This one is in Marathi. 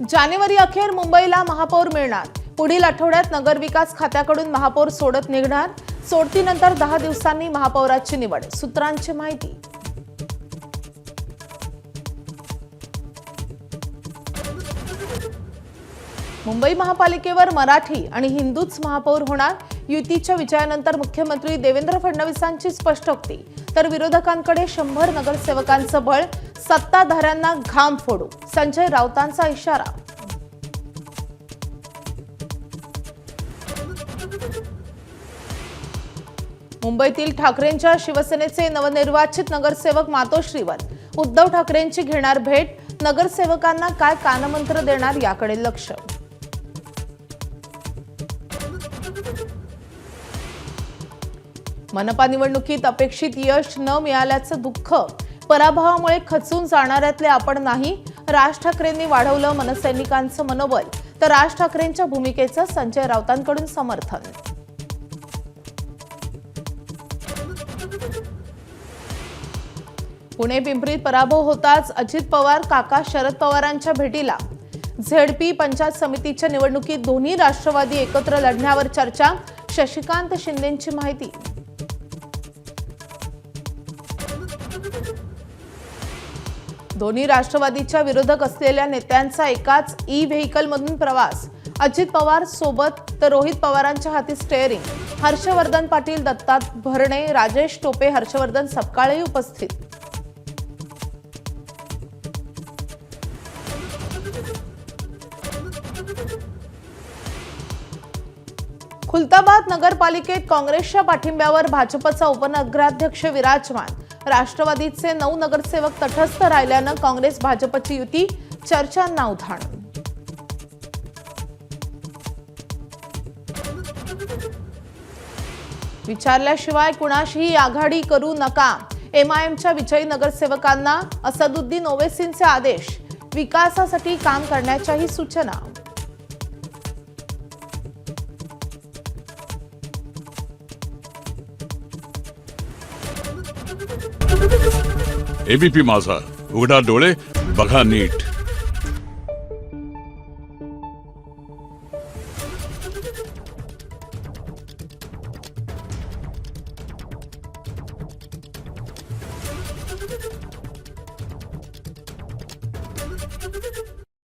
जानेवारी अखेर मुंबईला महापौर मिळणार। पुढील आठवड्यात नगरविकास खात्याकडून महापौर सोडत निघणार। सोडतीनंतर 10 दिवसांनी महापौराची निवड, सूत्रांची माहिती। मुंबई महापालिकेवर मराठी आणि हिंदूच महापौर होणार। युतीच्या विजयानंतर मुख्यमंत्री देवेंद्र फडणवीसांची स्पष्टोक्ती, तर विरोधकांकडे 100 नगरसेवकांचं बळ, सत्ताधाऱ्यांना घाम फोडू, संजय राऊतांचा इशारा। मुंबईतील ठाकरेंच्या शिवसेनेचे नवनिर्वाचित नगरसेवक मातोश्रीवर उद्धव ठाकरेंची घेणार भेट, नगरसेवकांना काय कानमंत्र देणार याकडे लक्ष। मनपा निवडणुकीत अपेक्षित यश न मिळाल्याचं दुःख, पराभवामुळे खचून जाणाऱ्यातले आपण नाही। राज ठाकरेंनी वाढवलं मनसैनिकांचं मनोबल, तर राज ठाकरेंच्या भूमिकेचं संजय राऊतांकडून समर्थन। पुणे पिंपरीत पराभव होताच अजित पवार काका शरद पवारांच्या भेटीला। झेडपी पंचायत समितीच्या निवडणुकीत दोन्ही राष्ट्रवादी एकत्र लढण्यावर चर्चा, शशिकांत शिंदेंची माहिती। दोन्ही राष्ट्रवादीच्या विरोधक असलेल्या नेत्यांचा एकाच ई-व्हेकलमधून प्रवास, अजित पवार सोबत तर रोहित पवारांच्या हाती स्टेअरिंग। हर्षवर्धन पाटील, दत्तात भरणे, राजेश टोपे, हर्षवर्धन सपकाळेही उपस्थित। खुलताबाद नगरपालिकेत काँग्रेसच्या पाठिंब्यावर भाजपचा उपनगराध्यक्ष विराजमान। राष्ट्रवादीचे 9 नगरसेवक तटस्थ राहिल्यानं काँग्रेस भाजपची युती, चर्चांना उधाण। विचारल्याशिवाय कुणाशीही आघाडी करू नका, एमआयएमच्या विजयी नगरसेवकांना असदुद्दीन ओवेसींचे आदेश, विकासासाठी काम करण्याच्याही सूचना। एबीपी माझा, उघडा डोळे बघा नीट।